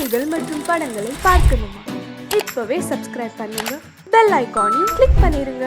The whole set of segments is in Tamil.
செய்திகள் மற்றும் படங்களை பார்க்கணுமா? இப்பவே சப்ஸ்கிரைப் பண்ணுங்க, பெல் ஐகானையும் கிளிக் பண்ணிருங்க.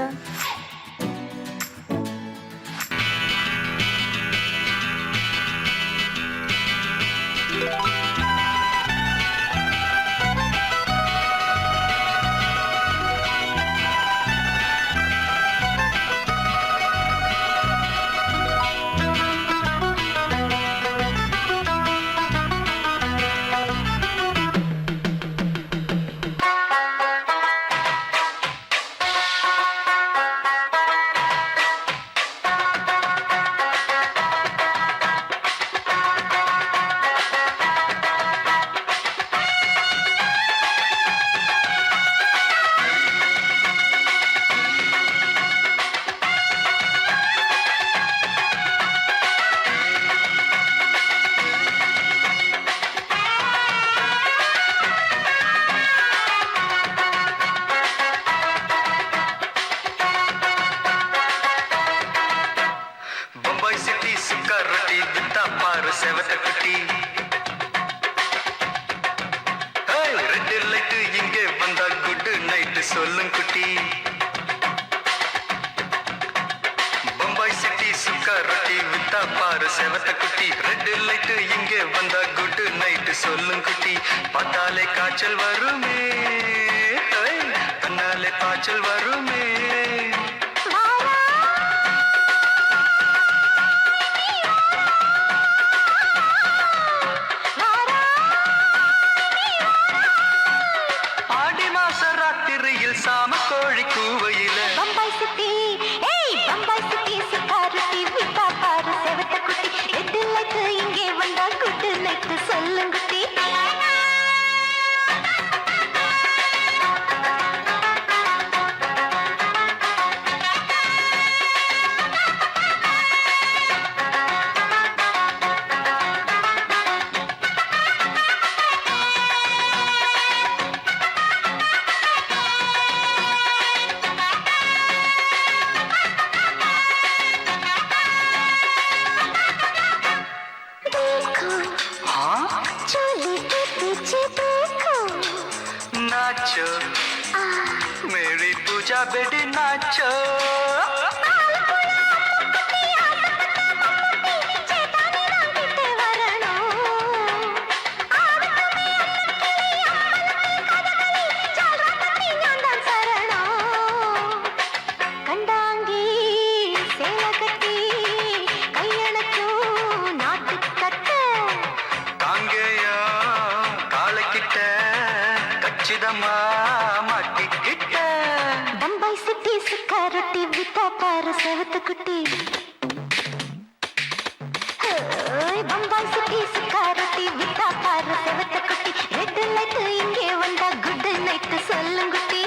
செவத்த குட்டி ரெட் லைட் இங்கே வந்தா குட் நைட் சொல்லும் குட்டி. பம்பாய் சிட்டி சுக்கா ரொட்டி வித்தா பாரு செவத்த குட்டி. ரெட் லைட் இங்கே வந்தா குட் நைட் சொல்லும் குட்டி. பார்த்தாலே காய்ச்சல் வருமே, கண்ணாலே காய்ச்சல் வருமே. சாம கோழி கூவையில பம்பாய் சிட்டி, பம்பாய் சிட்டி சுக்காருட்டி வித்தா பாரு செவத்த குட்டி. ரெட் லைட் இங்கே வந்தா குட் நைட் சொல்லும் குட்டி. नाचो मेरी पूजा बेटी नाचो. பம்பாய் சிட்டி சுக்கா ரொட்டி வித்தா பாரு செவத்த குட்டி. பம்பாய் சிட்டி சுக்கா ரொட்டி வித்தா பாரு செவத்த குட்டி. ரெட் லைட் இங்கே வந்தா குட் நைட் சொல்லும் குட்டி.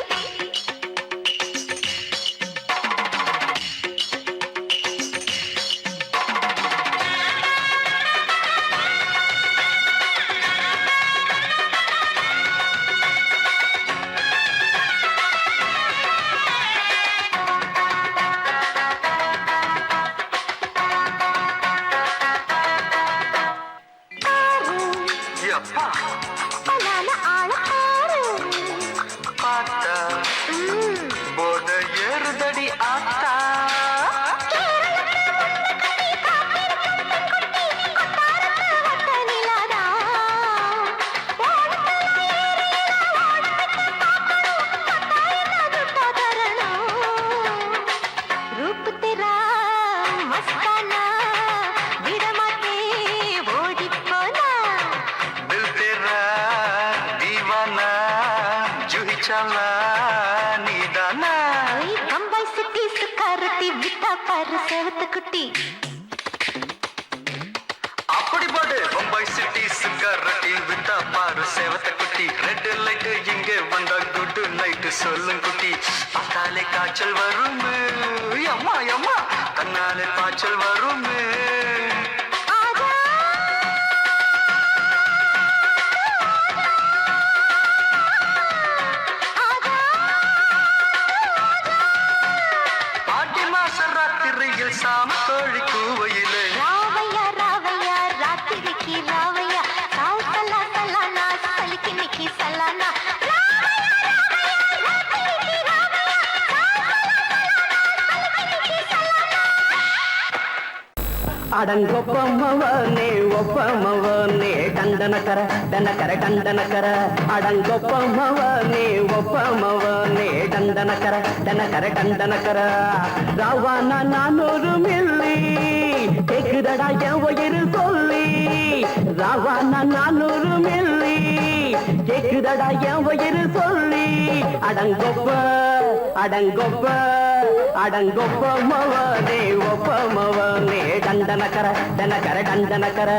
பார்த்தா போத ஏறுதடி ஆத்தா. रूप तेरा मस्ताना विडमाते ओडी पोना. दिल तेरा दीवाना जूही चला नीदाना. बम्बाई सिटी सुक्का रोटी वित्ता पाரு செவத்த குட்டி. அப்படி போடு பம்பாய் சிட்டி சுக்கா ரொட்டி வித்தா பாரு செவத்த குட்டி. ரெட் லைட் இங்கே வந்தா குட் நைட் சொல்லும் குட்டி. பார்த்தாலே காய்ச்சல் வருமே, அம்மா அம்மா கண்ணாலே காய்ச்சல் வருமே. ஆடி மாச ராத்திரியில் சாம கோழி கூவையிலே ராவையா ராவையா ராத்திரிக்கு ராவையா சாவு சல்லா சல்லா நான் சலிக்க அடங்கொப்பமவனே ஒப்பமவனே டண்டனக்கர டனக்கர டண்டனக்கர அடங்கொப்பமவனே ஒப்பமவனே டண்டனக்கர டனக்கர டண்டனக்கர ராவானா 400 மில்லி கேக்குதடா என் உயிர் சொல்லி ராவானா 400 மில்லி கேக்குதடா என் உயிர் சொல்லி அடங்கொப்ப அடங்கொப்ப அடங்கொப்பமவனே ஒப்பமவனே டண்டனக்கர டனக்கர டண்டனக்கர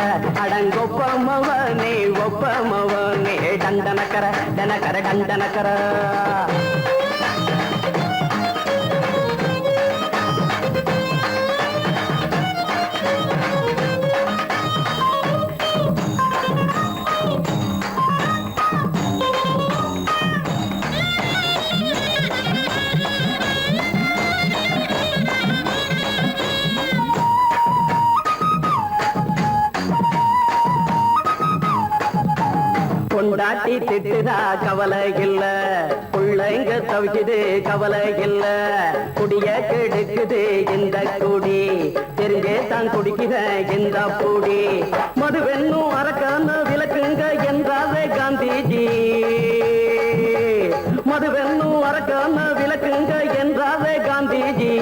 அடங்கொப்பமவனே ஒப்பமவனே டண்டனக்கர டனக்கர டண்டனக்கர பொண்டாட்டி திட்டுதா கவலை இல்ல பிள்ளைங்க தவிக்குது கவலை இல்ல குடிய கெடுக்குது இந்த குடி தெரிஞ்சே தான் குடிக்கிற இந்த பூடி மதுவென்னும் அரக்கான விளக்குங்க என்றாவே காந்திஜி மதுவென்னும் அரக்கான விளக்குங்க என்றாவே காந்திஜி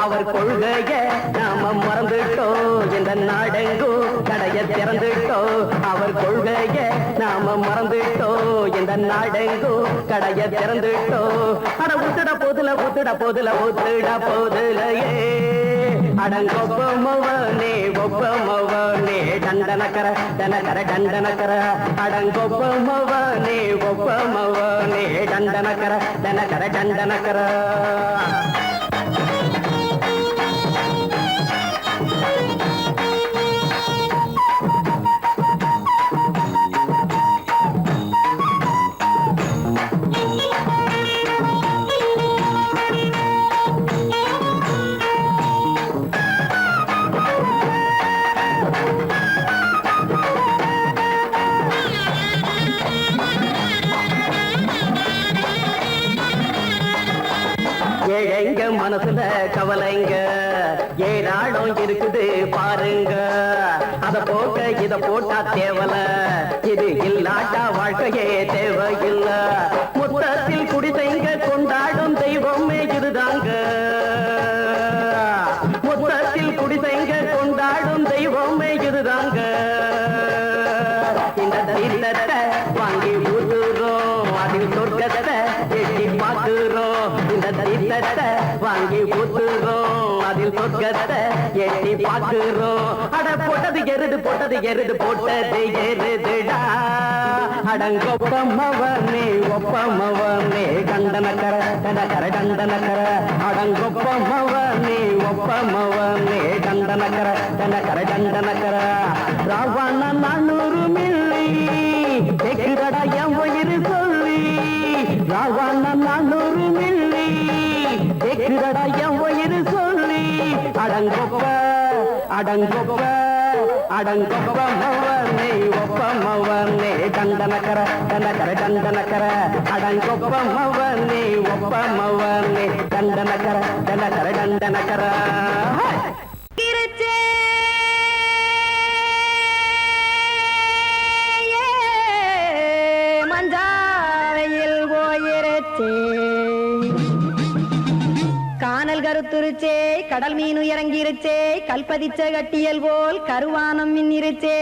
அவர் கொள்கைய நாம மறந்துட்டோம் இந்த நாடெங்கும் கடைய திறந்துட்டோம் அவர் கொள்கைய நாம மறந்துட்டோம் இந்த நாடெங்கும் கடைய திறந்துட்டோம் அட ஊத்துட போதுல ஊத்துட போதுல ஊத்துட போதுலையே அடங்கொப்பமவனே ஒப்பமவனே டண்டனக்கர டனக்கர டண்டனக்கர அடங்கொப்பமவனே ஒப்பமவனே டண்டனக்கர டனக்கர டண்டனக்கர ஏழைங்க மனசுல கவலைங்க ஏராளம் இருக்குது பாருங்க அத போக்க இத போட்டா தேவல இது இல்லாட்டா வாழ்க்கையே தேவையில்ல முத்தத்தில் குடிசைங்க கொண்டாடும் தெய்வமே இதுதாங்க முத்தத்தில் குடிசைங்க கொண்டாடும் தெய்வமே இதுதாங்க இந்த தீர்த்தத்தை வாங்கி ஊத்துறோம் அதில் சொர்க்கத்தை எட்டி பார்க்கிறோம் இந்த தீர்த்தத்தை வாங்கி ஊத்துறோம் அதில் சொர்க்கத்தை எட்டி பார்க்கிறோம் அட போட்டது எருது போட்டது எருதுடா அடங்கொப்பமவனே ஒப்பமவனே டண்டனக்கர டனக்கர டண்டனக்கர அடங்கொப்பமவனே ஒப்பமவனே டண்டனக்கர டனக்கர டண்டனக்கர ராவண 400 மில்லி கேக்குதடா என் உயிர் சொல்லி ராவண 400 மில்லி கேக்குதடா என் உயிர் சொல்லி அடங்கொப்ப அடங்கொப்ப அடங்கொப்பமவனே ஒப்பமவனே டண்டனக்கர டனக்கர டண்டனக்கர அடங்கொப்பமவனே ஒப்பமவனே டண்டனக்கர டனக்கர டண்டனக்கர மஞ்சாவையில் போயிருச்சே கானல் கருத்துருச்சே கடல் மீன் இறங்கிருச்சே கல்பதிச்ச கட்டியல் போல் கருவானம் மின்னிருச்சே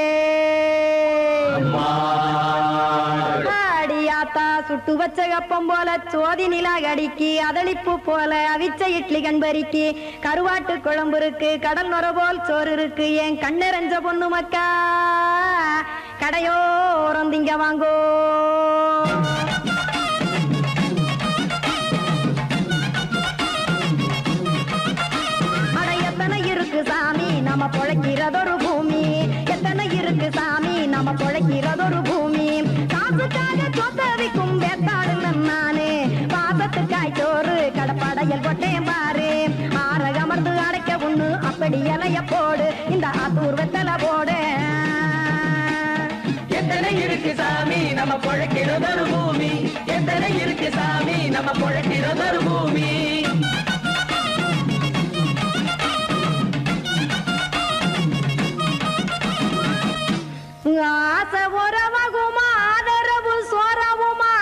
ஆடியாத்தா சுட்டு வச்ச கப்பம் போல சோதி நிலா கடிக்கு அதளிப்பு போல அவிச்ச இட்லி கண்பறிக்கு கருவாட்டு குழம்பு இருக்கு கடல் நொர போல் சோறு இருக்கு என் கண்ணெரஞ்ச பொண்ணு மக்கா கடையோரம் திங்க வாங்கோ சாமி நம்ம பொழைக்கிறதொரு பூமி எத்தனை இருக்கு சாமி நம்ம பொழைக்கிறதொரு பூமி காசுக்காக சொத்தவிக்கும் வேத்தாடு நானே பாசத்துக்காய் சோறு கடப்படையல் கொட்டேன் பாரு ஆரகமர்ந்து அடைக்க ஒண்ணு அப்படி இலைய போடு இந்த ஆத்தூர் வெத்தலை போடு எத்தனை இருக்கு சாமி நம்ம பொழைக்கிறதொரு பூமி எத்தனை இருக்கு சாமி நம்ம பொழைக்கிறதொரு பூமி ஆசை உறவகுமா ஆதரவு சோறவுமா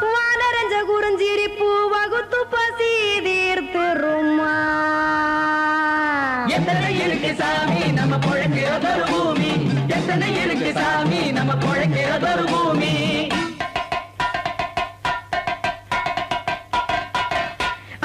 வானரஞ்ச குறிஞ்சிரிப்பு வகுத்து பசி தீர்த்துருமா எத்தனை இருக்கு சாமி நம்ம பொழைக்கிறதொரு பூமி எத்தனை இருக்கு சாமி நம்ம பொழைக்கிறதொரு பூமி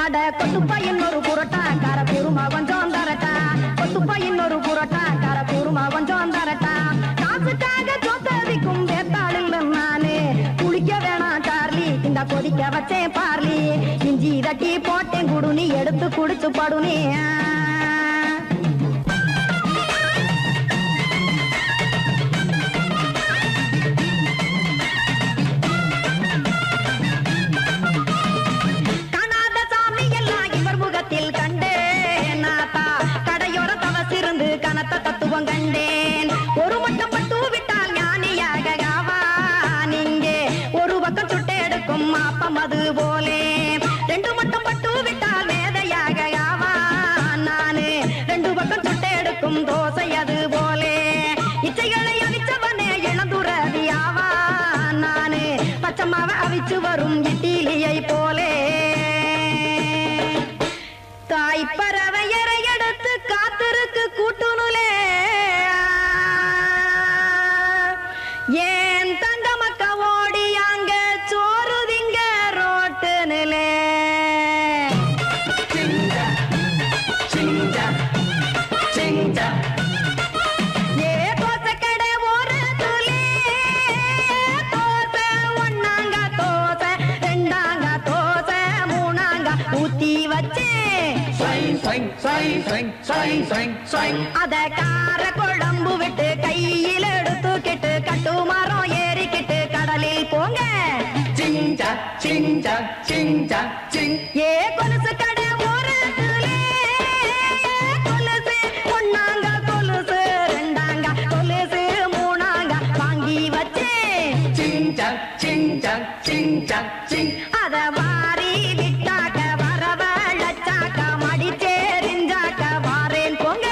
அட கொத்துப்பா இன்னொரு புரோட்டா கார கூறுமா கொஞ்சம் தரட்டா கொத்துப்பா இன்னொரு புரோட்டா கார கூறுமா கொஞ்சம் தரட்டா காசுக்காக சொத்ததிக்கும் வேத்தாளில் நானு குளிக்க வேணாம் சார்லி இந்த கொதிக்க வச்சேன் பார்லி இஞ்சி தட்டி போட்டேன் குடுனி எடுத்து குடிச்சு படுனி தத்துவம் கண்டேன் ஒரு மட்டும் பட்டு விட்டால் ஞானியாக நீங்கே ஒரு பக்கம் சுட்டு எடுக்கும் மாப்பம் அது போலே ரெண்டு மட்டும் பட்டு விட்டால் வேதையாக நானு ரெண்டு பக்கம் சுட்டு எடுக்கும் தோசை அது போலே இச்சைகளை அவிச்சவனே இளந்துறவி நானு பச்சமாவ அவிச்சு வரும் இட்டிலியை போலே தாய் பறவையரை எடுத்து காத்திருக்கு கூட்டுனுலே ஏன் தங்க மக்க ஓடி அங்க சோறுதிங்க ரோட்டு நிலே ஏ தோசை கடை ஒரு துளி தோசை ஒன்னாங்க தோசை ரெண்டாங்க தோசை மூணாங்க ஊத்தி வச்சே அத கார குழம்பு விட்டு கையில் எடுத்துக்கிட்டு கட்டு மரம் ஏறிக்கிட்டு கடலில் போங்க ஏ கொலுசு கடை ஒரு கொலுசு ஒன்னாங்க கொலுசு ரெண்டாங்க கொலுசு மூணாங்க வாங்கி வச்சே அத வாரி விட்டாக்க வரவழைச்சாக்க மடிச்சேரிஞ்சாக்க வாரேன் போங்க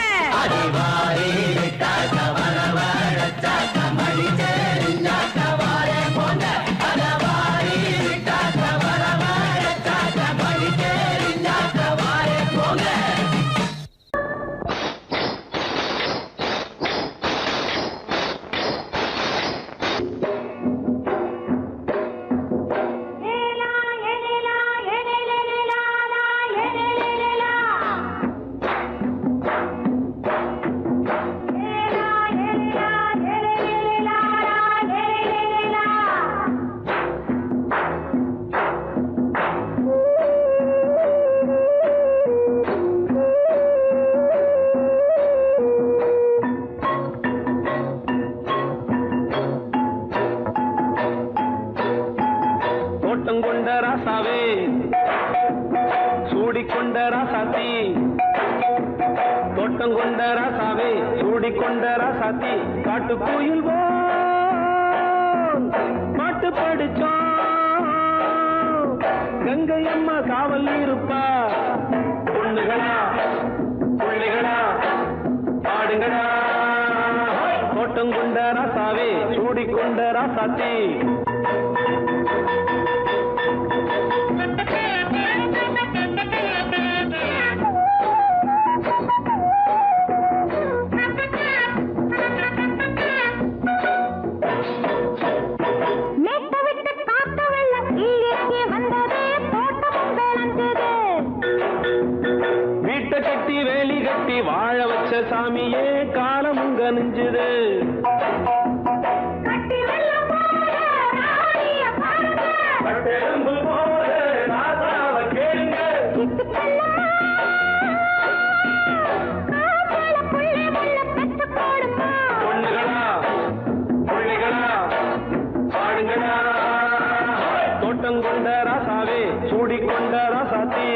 தோட்டங்கொண்ட ராசாவே சூடிக்கொண்ட ராசாத்தி தோட்டங்கொண்ட ராசாவே சூடிக்கொண்ட ராசாத்தி காட்டு கோயில் பாட்டு படிச்சோம் கங்கை அம்மா காவல் இருப்பா பொண்ணுகளா பிள்ளைகளா பாடுங்களா தோட்டங்கொண்ட ராசாவே சூடிக்கொண்ட ராசாத்தி வீட்டை கட்டி வேலி கட்டி வாழ வச்ச சாமியே காலமும் கனிஞ்சுது பொண்ணுகளா பிள்ளைகளா பாடுங்களா தோட்டங்கொண்ட ராசாவே சூடிக்கொண்ட ராசாத்தி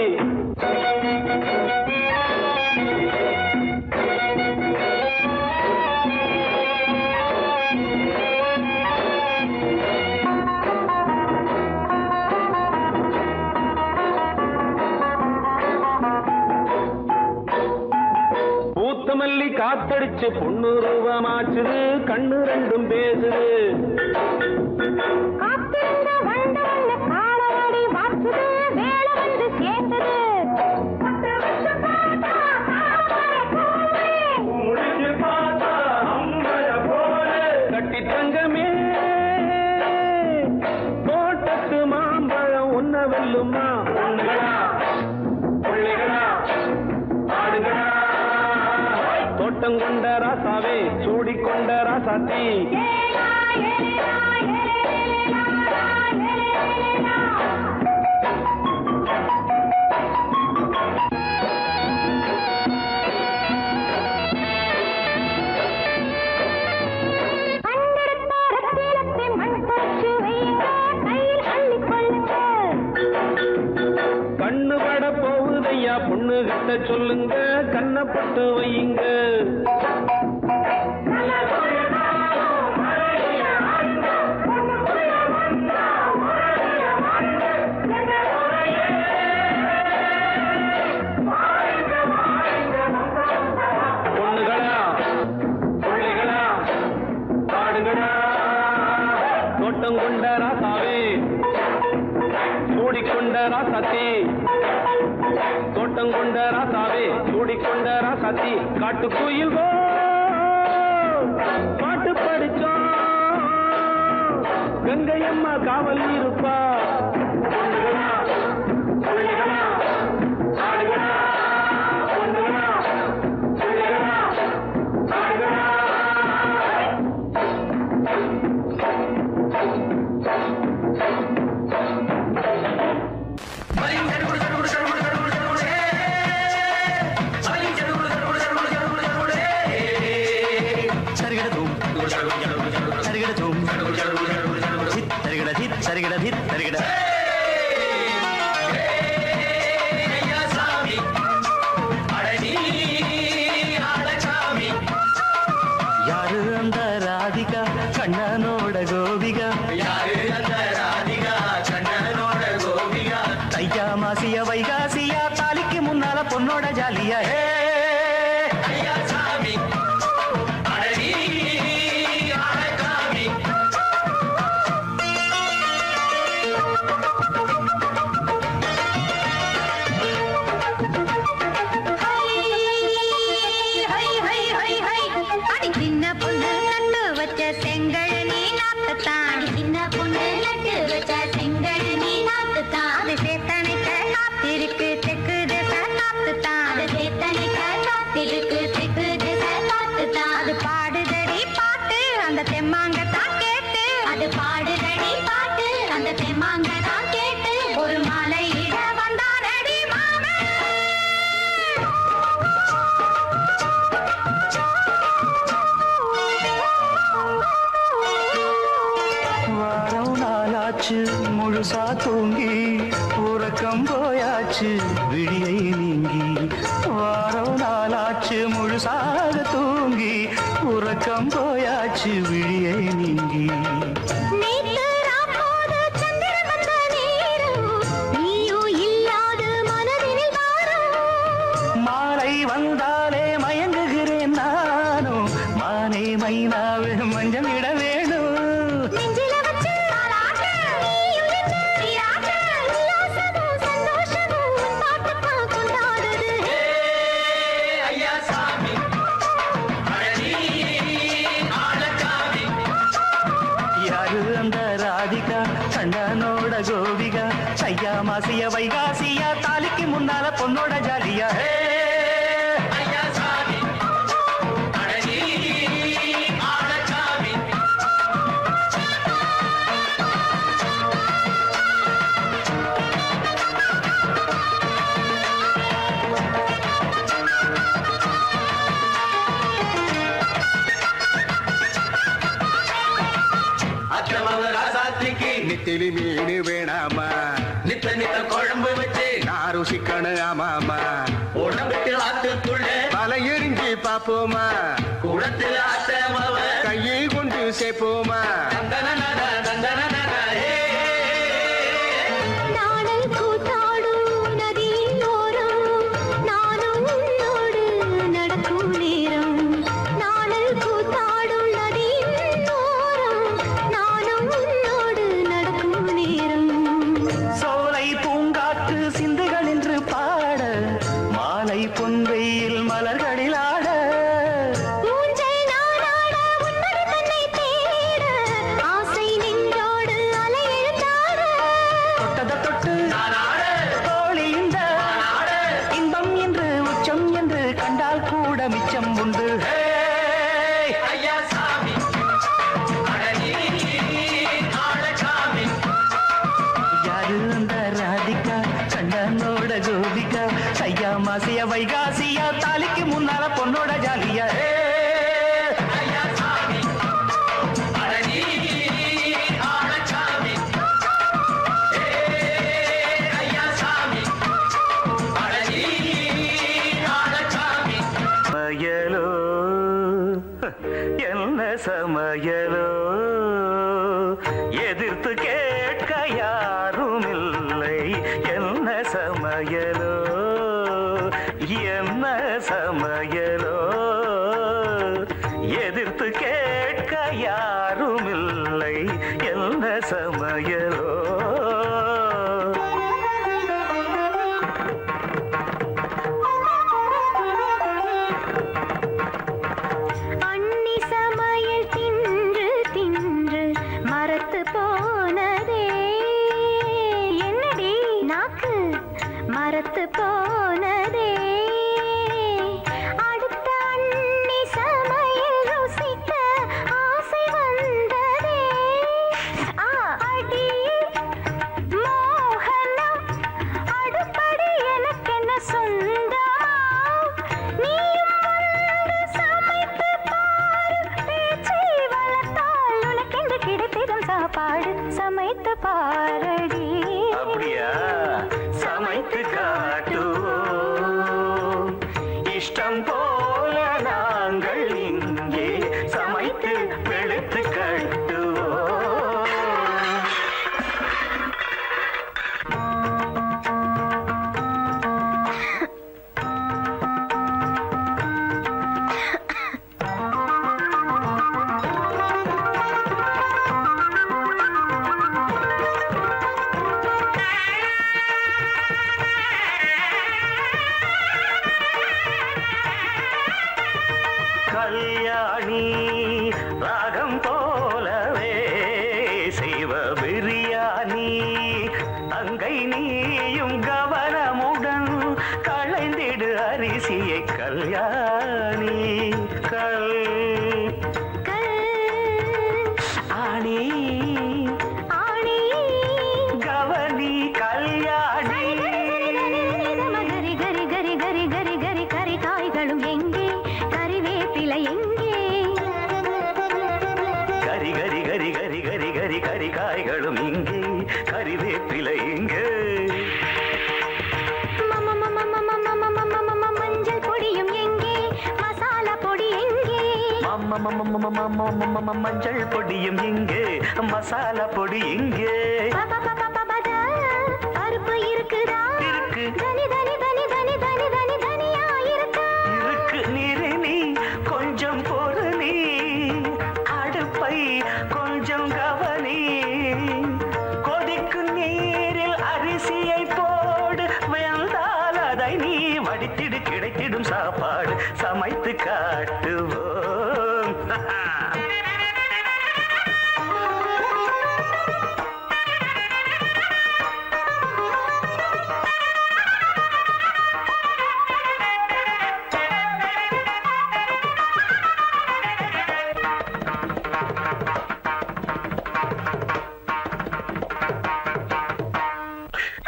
காத்தடிச்சு பொண்ணு ரூபமாச்சுது கண்ணு ரெண்டும் பேசுது காத்திருந்த வண்டு வந்து காலவாடி வாச்சுது வேலை வந்து சேர்ந்தது கட்டி தங்கமே தோட்டத்து மாம்பழம் ஒன்ன வெல்லுமா தோட்டம் கொண்ட ராசாவே சூடிக்கொண்ட ராசாத்தி கண்ணு பட போகுதையா பொண்ணு கிட்ட சொல்லுங்க கண்ணப்பட்டு வையுங்க பொண்ணுகளா பிள்ளைகளா பாடுங்களா தோட்டம் கொண்ட ராசாவே சூடிக்கொண்ட ராசாத்தி தோட்டம் கொண்ட ராசாவே சூடிக்கொண்ட ராசாத்தி காட்டுக்குயில் பாட்டு படிச்சோம் கங்கையம்மா காவல் இருப்பா பொண்ணுகளா பிள்ளைகளா பாடுகளா பொண்ணுகளா பிள்ளைகளா பாடுகளா யாரு அந்த ராதிகா கண்ணனோட கோபிகா தையா மாசிய வைகாசியா தாலிக்கு முன்னால பொண்ணோட ஜாலியா சின்ன பொண்ணு நட்டு வச்ச செங்கல் நீ நாத்துத்தான் சின்ன பொண்ணு நட்டு வச்ச செங்கல் நீ நாத்துத்தான் அது சேத்தனைக்க காத்திருக்கு தெற்கு திசை காத்துத்தான் அது சேத்தனைக்க காத்திருக்கு தெற்கு திசை காத்துத்தான் அது பாடுதடி பாட்டு அந்த தெம்மாங்கத்தான் கேட்டு அது பாடுதடி பாட்டு அந்த தெம்மாங்கத்தான் கேட்டு ஒரு மாலையிட வந்தானடி மாமே வாரம் நாளாச்சு முழுசா தூங்கி உறக்கம் போயாச்சு விடியை நீங்கி வாரம் நாளாச்சு முழுசாக தூங்கி உறக்கம் போயாச்சு விடியை நீங்கி நேத்து ராப்போது சந்திரன் வந்த நேரம் நீயும் இல்லாது மனதினில் வாரம் மாலை வந்தாலே மயங்குகிறேன் நானும் மானே மைனாவே மஞ்சள் இட வேணும் நெஞ்சில வச்சு தாலாட்டு நீயும் நின்று நீராட்டு உல்லாசமும் சந்தோஷமும் உன் பாட்டுத்தான் கொண்டாடுது யாரு அந்த ராதிகா கண்ணனோட கோபிகா தையா மாசிய வைகாசியா தாலிக்கு முன்னால பொண்ணோட ஜாலியா நெத்திலி மீன் வேணாமா நித்த நித்த குழம்பு வச்சு நான் ருசிக்கணும் ஆமாமா உடம்புக்கு ஆத்துக்குள்ள பல எரிஞ்சு பாப்போமா குடத்துல ஆத்தமாவ கையை கொண்டு சேர்ப்போமா நாடல் கூத்தாடும் நதியோரம் நானும் உன்னோடு நடக்கும் நேரம் ஐயா சாமி அடனி ஆளசாமி. யாரு அந்த ராதிகா கண்டனோட கோபிகா கையா மாசிய வைகாசியா தாலிக்கு முன்னால பொண்ணோட ஜாலியா ஐயா சாமி அடனி ஆளசாமி. ஐயா சாமி அடனி ஆளசாமி. சமையலோ என்ன சமையலோ எதிர்த்து கேட்க யாரும் இல்லை என்ன சமையலோ என்ன சமையலோ எதிர்த்து கேட்க யாரும் இல்லை என்ன சமையலோ அண்ணி சமையல் தின்று தின்று மரத்து போனதே என்னடி நாக்கு மரத்து போனதே அடுத்த அண்ணி சமையல் ருசிக்க ஆசை வந்ததே அடி மோகனம் அடுப்படி எனக்கென்ன சொந்தம் நீயும் வந்து சமைத்து பாரு பேச்சை வளர்த்தால் உனக்கென்று கிடைத்திடும் சாப்பாடு சமைத்து பாரடி. அப்படியா சமைத்து காட்டுவோம் இஷ்டம் போல நாங்கள் இங்கே சமைத்து வெளுத்து கட்டுவோம். கல்யாணி ராகம் போலவே செய்வ பிரியாணி அங்கை நீயும் கவனமுடன் களைந்திடு அரிசியை கல்யாணி ஆணி ஆணி கவனி கல்யாணி கரி கரி கரி கரி கரி கரி கரி காய்களும் எங்கே கறிவேப்பிலை எங்கே கரி கரி கரி கரி கரி கரி கரி காய்களும் இங்கே கறிவேப்பிலை இங்கே மஞ்சள் பொடியும் எங்கே மசாலா பொடி எங்கே மஞ்சள் பொடியும் இங்கே மசாலா பொடி இங்கே பருப்பு இருக்குதா இருக்கு தனி தனி தனி தனி தனி தனி தனியா இருக்கா இருக்கு நீரு நீ கொஞ்சம் பொறு நீ அடுப்பை கொஞ்சம் கவனி கொதிக்கும் நீரில் அரிசியை போடு வெந்தால் அதை நீ வடித்திடு கிடைத்திடும் சாப்பாடு சமைத்து காட்டுவோம்.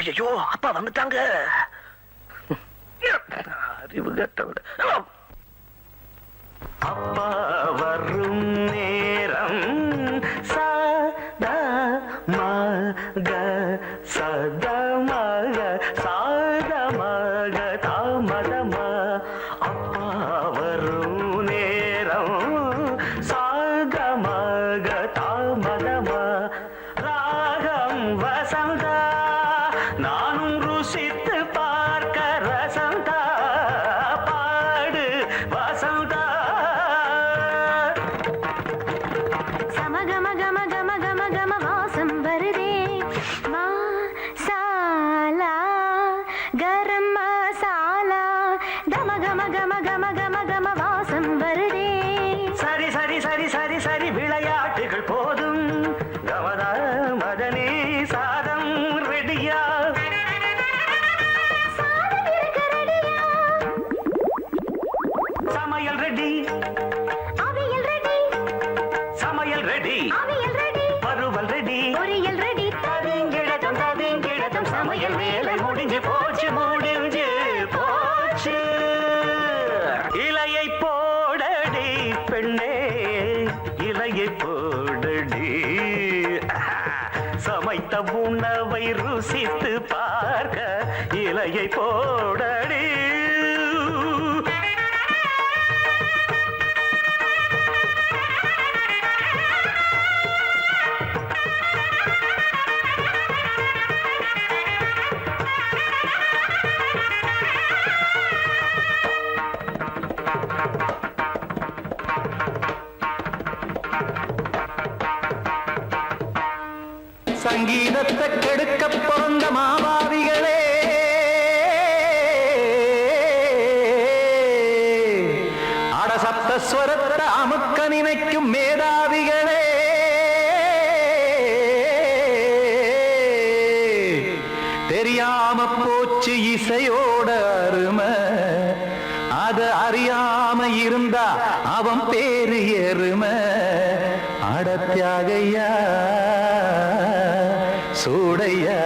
ஐயோ அப்பா வந்துட்டாங்க அறிவு கட்டவிட அப்பா வரும் நேரம் சதா மக சதா மக சாத மக தாமதமா அப்பா வரும் நேரம் சாத மக தாமதமா ராகம் வசந்தா நானும் ருசித்து பார்க்க ரசந்தா பாடு ரெடி அவியல் ரெடி வறுவல் ரெடி பொரியல் ரெடி தவிங்கிழதம் சமையல் வேலை முடிஞ்சு போச்சு இலையை போடடி பெண்ணே இலையை போடடி சமைத்த உணவை ருசித்து பார்க்க இலையை போடடி சங்கீதத்தை கெடுக்க பிறந்த மாவாதிகளே அடசப்தஸ்வரத்தை அமுக்க நினைக்கும் மேதாவிகளே தெரியாம போச்சு இசையோட அருமை அது அறியாம இருந்தா அவன் பேரு எருமை அடத்தியாகையா சூடையா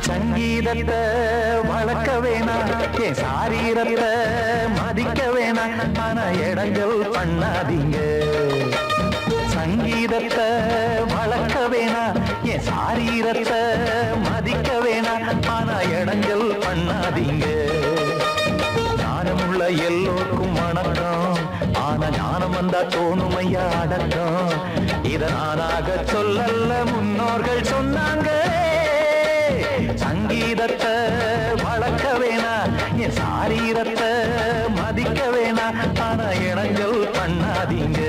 சங்கீதத்தை வளர்க்க வேணாம் என் சாரீரத்தை மதிக்க வேணாம் ஆனா இடங்கள் பண்ணாதீங்க சங்கீதத்தை வளர்க்க வேணாம் என் சாரீரத்தை மதிக்க வேணாம் ஆனா இடங்கள் பண்ணாதீங்க ஞானமுள்ள எல்லோருக்கும் வணக்கம் ஆனா ஞானம் வந்தா தோணுமையா அடக்கம் இத நானாக சொல்லல்ல முன்னோர்கள் சொன்னாங்க சங்கீதத்தை வளர்க்க வேணா என் சாரீரத்தை மதிக்க வேணா ஆனா இனங்கள் பண்ணாதீங்க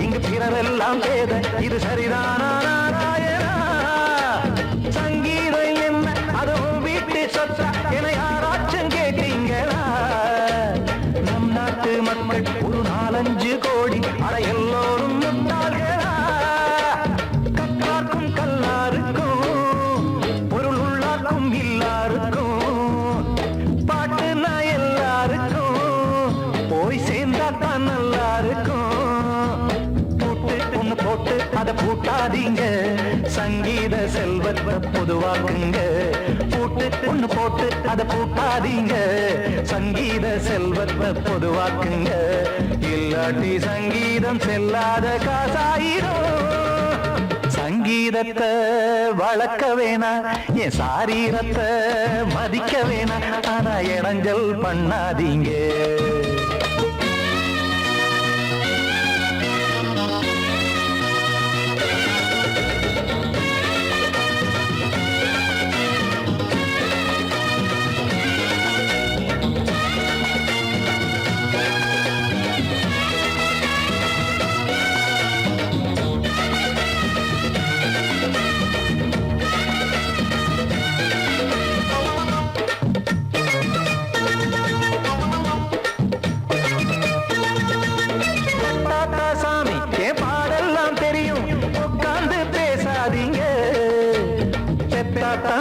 இங்கு பிறரெல்லாம் பேத இது சரிதானா நாராயணா சங்கீதம் என்ன அதுவும் வீட்டு சொத்தா என யாராச்சும் கேட்டீங்களா நம் நாட்டு மக்கள் ஒரு 4-5 கோடி அட எல்லோரும் முட்டாள்களா கற்றார்க்கும் கல்லாருக்கும் பொருள் உள்ளார்க்கும் எல்லாருக்கும் பாட்டுனா எல்லாருக்கும் போய் சேர்ந்தா தான் நல்லா இருக்கும் போட்டு அதை பூட்டாதீங்க சங்கீத செல்வத்தை பொதுவாக்குங்க ஒண்ணு போட்டு அதை பூட்டாதீங்க சங்கீத செல்வத்தை பொதுவாக்குங்க இல்லாட்டி சங்கீதம் செல்லாத காசாயிரும் சங்கீதத்தை வளர்க்க வேணா என் சாரீரத்தை மதிக்க வேணா ஆனா இடைஞ்சல் பண்ணாதீங்க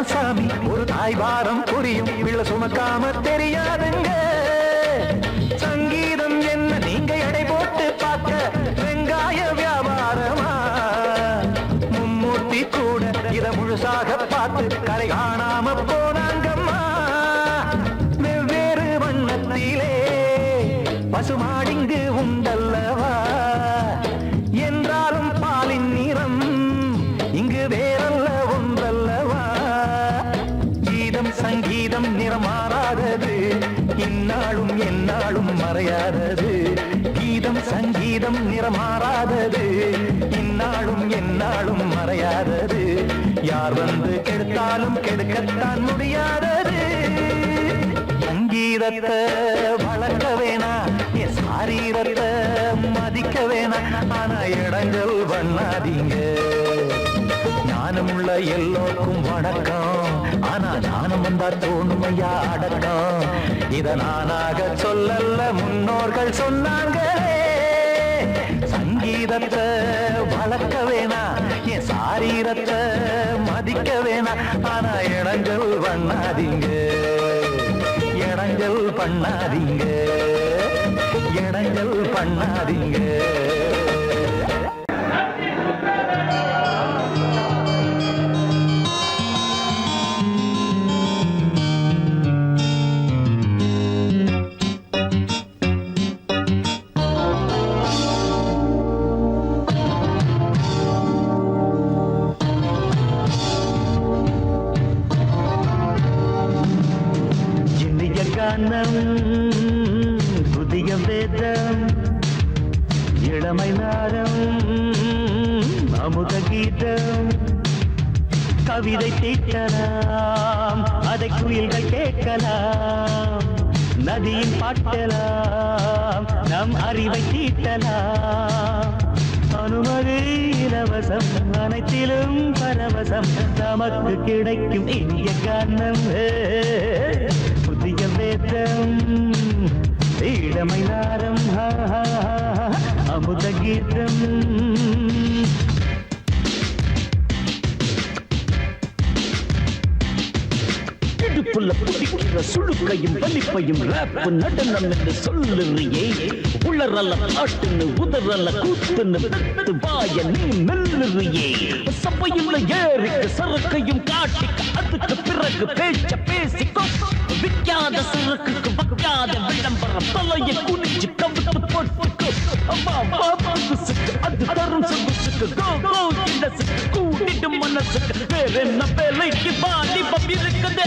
சாமி ஒரு தாய் வாரம் புரியும் பிள்ளை சுமக்காம தெரியாதுங்க சங்கீதம் என்ன நீங்க எடை போட்டு பார்க்க வெங்காய வியாபாரமா மும்மூர்த்தி கூட இத முழுசாக பார்த்து கரை காணாம போனாங்கம்மா வெவ்வேறு வண்ணத்திலே பசுமாடிங்கு உண்டல்லவா என்றாலும் பாலின் நிறம் இங்கு வேறல்ல ஒன்றல்லவா சங்கீதம் நிறமாறாதது இந்நாளும் எந்நாளும் மறையாதது கீதம் சங்கீதம் சங்கீதம் நிறமாறாதது, இந்நாளும் எந்நாளும் மறையாதது. யார் வந்து கெடுத்தாலும் கெடுக்கத்தான் முடியாதது. சங்கீதத்தை வளர்க்க வேணா, என் சாரீரத்தை மதிக்க வேணா. ஆனா இடங்கள் பண்ணாதீங்க. ஞானமுள்ள எல்லோருக்கும் வணக்கம், ஆனா ஞானம் வந்தா தோணுமையா அடக்கம். இத நானாக சொல்லல, முன்னோர்கள் சொன்னாங்களே. சங்கீதத்தை வளர்க்க வேணா, என் சாரீரத்தை மதிக்க வேணா. ஆனா இடங்கள் பண்ணாதீங்க, இடங்கள் பண்ணாதீங்க, இடங்கள் பண்ணாதீங்க. புதிய வேதம், இளமை நாரம், அமுத கீதம். கவிதை தீட்டலாம், அதை குயில்கள் கேட்கலாம். நதியின் பாட்டலாம், நம் அறிவை தீட்டலாம். அனுமதி இலவசம், அனைத்திலும் பரவசம். நமக்கு கிடைக்கும் இனிய காரணம். புதிய வேதம், இளமை நாரம், அமுத கீதம். இடுப்புள்ள புதிக்கிற சுழுக்கையும் வலிப்பையும் ரேப்பு நடனம் என்று சொல்லுறியே. உளரல்ல பாட்டுன்னு உதறல்ல கூத்துன்னு பெத்து வாய நீ மெல்லுறியே. சபையுள்ள ஏறிக்கு சரக்கையும் காட்டிக்க, அதுக்கு பிறகு பேச்ச பேசிக்கோ. விக்காத சரக்குக்கு வக்காத விளம்பரம், தலையை குனிச்சு கவித்து போட்டுக்கு. அது தரும் சொகுசுக்கு, கூட்டிட்டு மனசுக்கு. வேற என்ன வேலைக்கு வாலிபம் இருக்குது?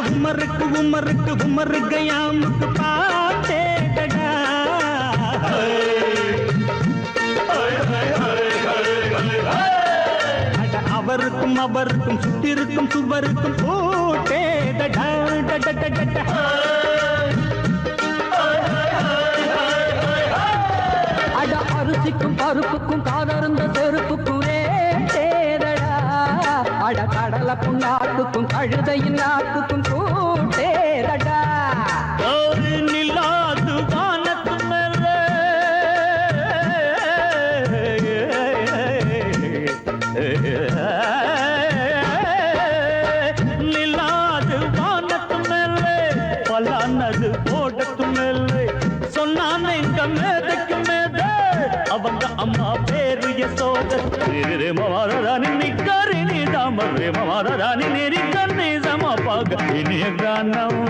உமருக்கு உமருக்கு உமருக்கு யாமுக்கு பாட்டேடா. அவருக்கும் அவருக்கும் சுத்திருக்கும் சுவருக்கும் போட்டேடா. அட அரிசிக்கும் பருப்புக்கும் காதருந்த செருப்புக்கும் ரேடா. அட கடலை புண்ணாக்குக்கும் கழுதையின் நாக்குக்கும் கூட்டேடா. நில்லாது வானத்து மேலே நில்லாது வானத்து மேலே, பலானது போடத்து மேலே. சொன்னான் எங்க மேதைக்கு மேதை, அவங்க அம்மா பேரு யசோத. மாதாராணி நிக்கரி நீ தாமரே, மாதாராணி நெறி கண்ணி சமப்பாக. இனிய கானம்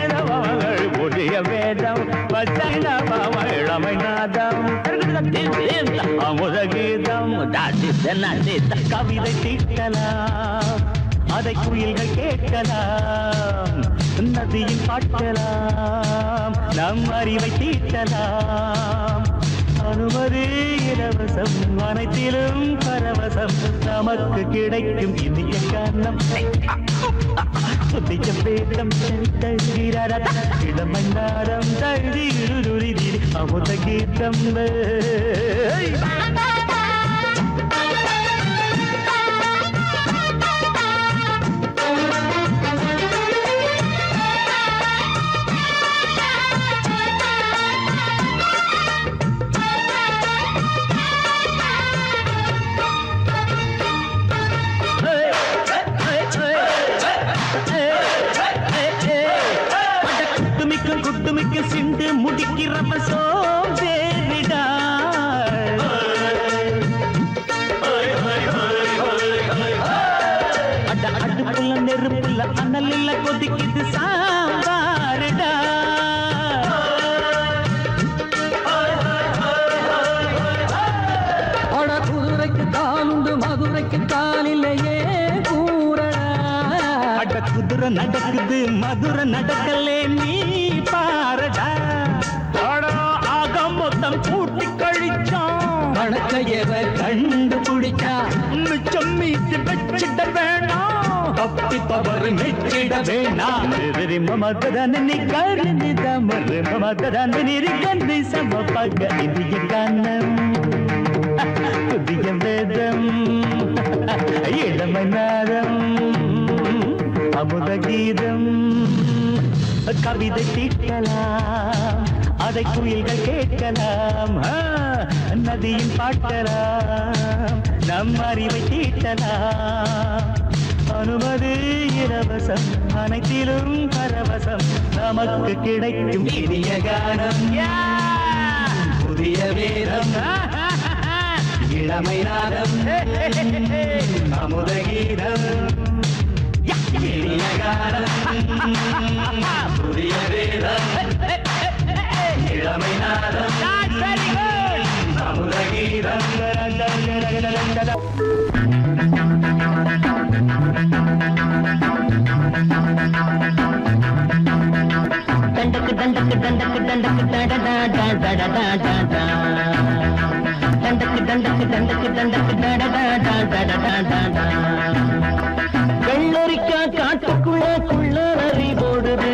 இரவங்கள், ஒளிய வேதம், பச்சை நாம இளமை நாதம், அமுத கீதம். கவிதை தீட்டலாம், அதை குயில்கள் கேட்கலாம். நதியில் பாட்டலாம், நம் அறிவை தீட்டலாம். அனுமதி இலவசம், அனைத்திலும் பரவசம். நமக்கு கிடைக்கும் இனிய காரணம். புதிய வேதம், இளமை நாரம், அமுத கீதம். குட்டுமிக்க சிண்டு முடிக்கிறப்ப சோம்பேறிடா. அடுப்புல நெருப்புல அனலில் கொதிக்குது சாம்பாருடா. அட குதிரைக்கு காலுண்டு, மதுரைக்கு காலிலேயே கூறடா. நடக்குது மதுரை நடக்கலே நீ பாரடா ஆக மொத்தம் கூட்டி கழிச்சான் வணக்கையவ கண்டுபிடிச்சா மிச்சம் மீட்டு வச்சிட வேணாம் தப்பி தவறு மெச்சிட வேணாம் மமதனி கருணித மறு மமதனி கந்தி சமபக இந்திய கானம் புதிய வேதம் இளமை நாதம் அமுத கீதம் கவிதை தீட்டலாம் அதை குயில்கள் கேட்கலாம் நதியின் பாட்டலாம் நம் அறிவை தீட்டலாம் அனுமதி இலவசம் அனைத்திலும் பரவசம் நமக்கு கிடைக்கும் இனிய கானம் புதிய வேதம் இளமை நாதம் அமுத கீதம் இனிய கானம் புதிய வேதம் இளமை நாதம் அமுத கீதம் தண்டக்கு தண்டக்கு தண்டக்கு தண்டக்கு தடடா தடடா தடடா தண்டக்கு தண்டக்கு தண்டக்கு தண்டக்கு தடடா தடடா தடடா வெள்ளரிக்கா காட்டுக்குள்ள குள்ள நரி போடுது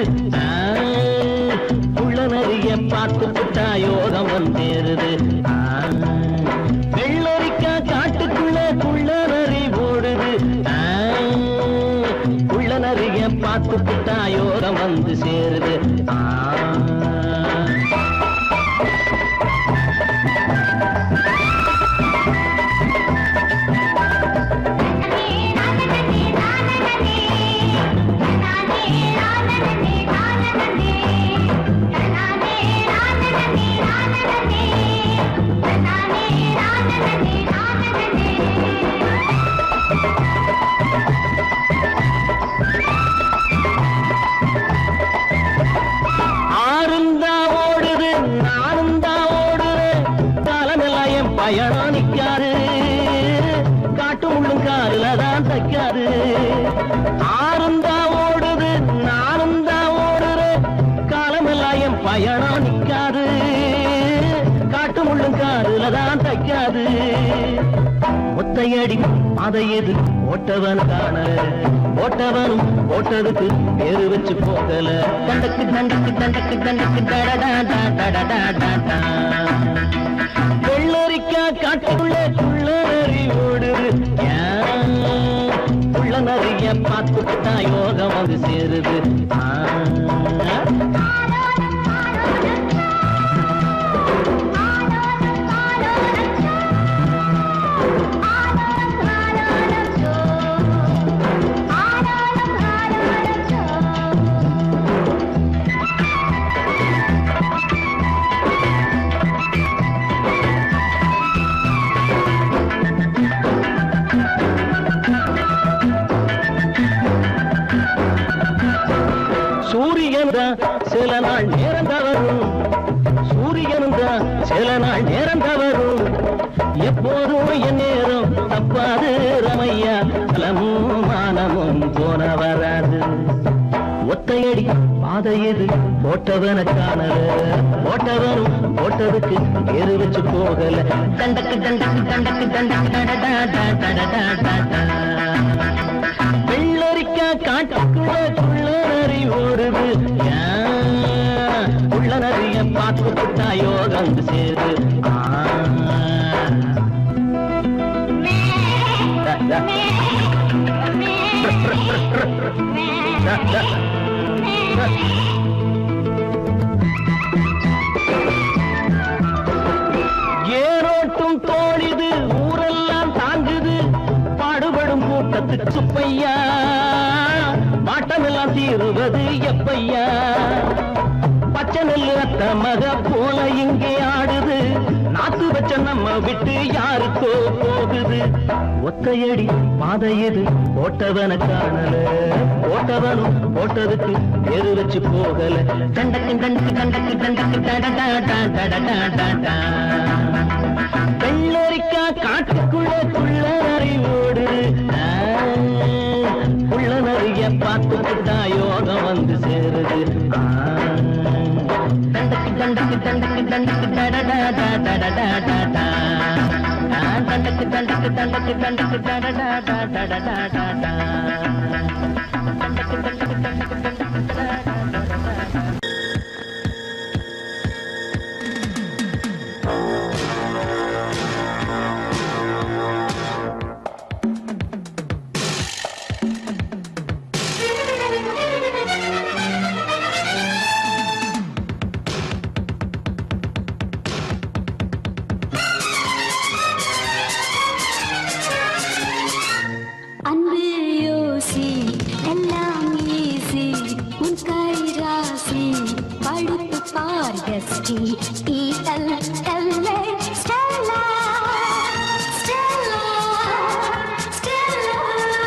குள்ள நரிய பார்த்து புட்டா யோகம் வந்தேருது வெள்ளரிக்கா காட்டுக்குள்ள குள்ள நரி போடுது குள்ள நரிய பார்த்து புட்டா யோகம் வந்து சேருது பயணம் நிக்காரு காட்டு முள்ளும் காருல தான் தைக்காரு ஆறும் தான் ஓடுது நானும் தான் ஓடுறேன் காலமெல்லாம் என் பயணம் நிக்காரு காட்டு முள்ளும் காருல தான் தைக்காது ஒத்தையடி அதை எது ஓட்டவன் காணல ஓட்டவனும் ஓட்டதுக்கு பேரு வச்சு போகல தண்டக்கு தண்டக்கு தண்டக்கு தண்டக்கு தடடா தடடா தடடா வெள்ளரிக்கா காட்டுக்குள்ள குள்ள நரி ஓடுது குள்ள நரிய பார்த்துட்டா யோகம் வந்து சேருது சில நாள் நேரம் தவறும் சூரியனும் தான் சில நாள் நேரம் தவறும் எப்போதும் என் நேரம் தப்பாது ரமையா பலமும் மானமும் போன வராது ஒத்தையடி பாதை எது போட்டவன காணல போட்டவனும் போட்டதுக்கு பேரு வச்சு போகல தண்டக்கு தண்டக்கு தண்டக்கு தண்டக்கு தடடா தடடா தடடா வெள்ளரிக்கா காட்டுக்குள்ள குள்ள நரி ஓடுது உள்ள நரிய பார்த்து புட்டா யோகம் சேரு ஏரோட்டும் தோழிது ஊரெல்லாம் தாங்குது பாடுபடும் கூட்டத்துக்கு சுப்பையா மாட்டமெல்லாம் தீருவது எப்பையா பச்சை நெல்லு அத்த மக போல இங்கே ஆடுது நாத்து வச்ச நம்ம விட்டு யாருக்கோ போகுது ஒத்தையடி பாதை எது போட்டவன காணல போட்டவனும் போட்டதுக்கு பேரு வச்சு போகல தண்டக்கு தண்டக்கு தண்டக்கு தண்டக்கு தடடா தடடா வெள்ளரிக்கா காட்டுக்குள்ள குள்ள நரி ஓடுது உள்ள நரிய பார்த்து தண்டக்கு தண்டக்கு தடடா தடடா தடடா தண்டக்கு தண்டக்கு தண்டக்கு தண்டக்கு தடடா தடடா தடடா தண்டக்கு தண்டக்கு தண்டக்கு அன்பு யோசி எல்லாம் ஈசி உன் கை ராசி படுத்து பார் S T E L L A Stella Stella Stella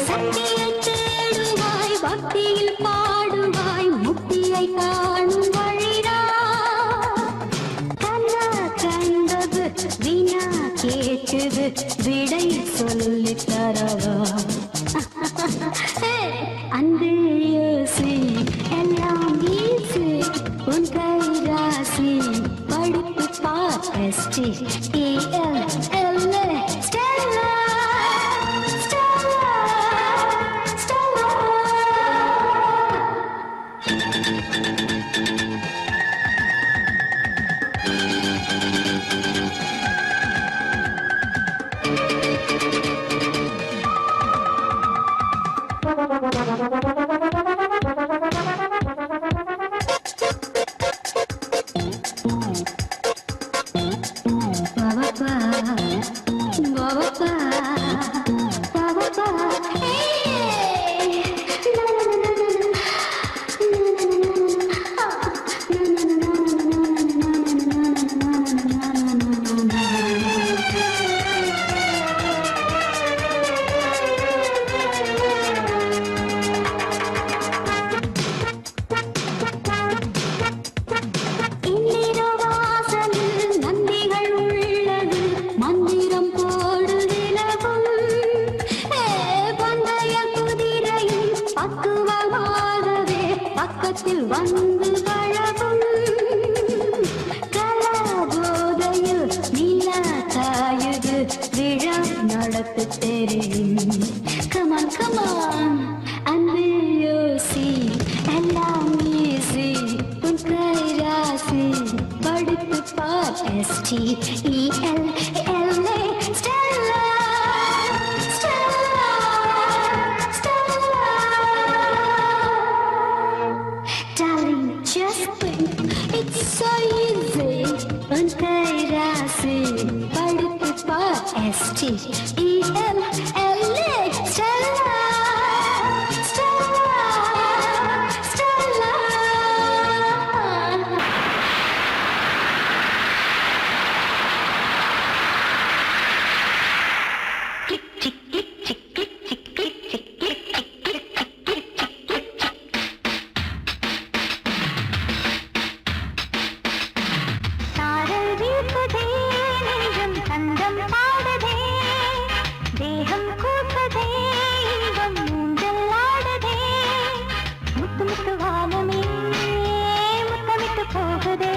சக்தியை தேடுவாய் பக்தியில் பாடுவாய் முக்தியை காணும் வழிடா கண்ணா கண்டது வினா கேட்குது விடை சொல்லி தரவா அன்பு யோசி எல்லாம் ஈசி உன் கை ராசி படிப்பு பார் S T E L L A Stella Stella Stella பக்கத்தில் வந்து பழகும் கலாபோதையில் நிலா தாயுது விழா நடத்து தெரியும் கமான் கமான் அன்பு யோசி எல்லாம் ஈசி உன் கை ராசி படிப்பு பார் S T E L L A Stella just think it's so easy உன் கை ராசி படிப்பு பார் S T E L L A Stella Stella Stella சாரல் வீசுதே நெஞ்சம் சந்தம் பாடுதே தேகம் கூசுதே இன்பம் ஊஞ்சல் ஆடுதே முத்து முத்து வானமே முத்தமிட்டு போகுதே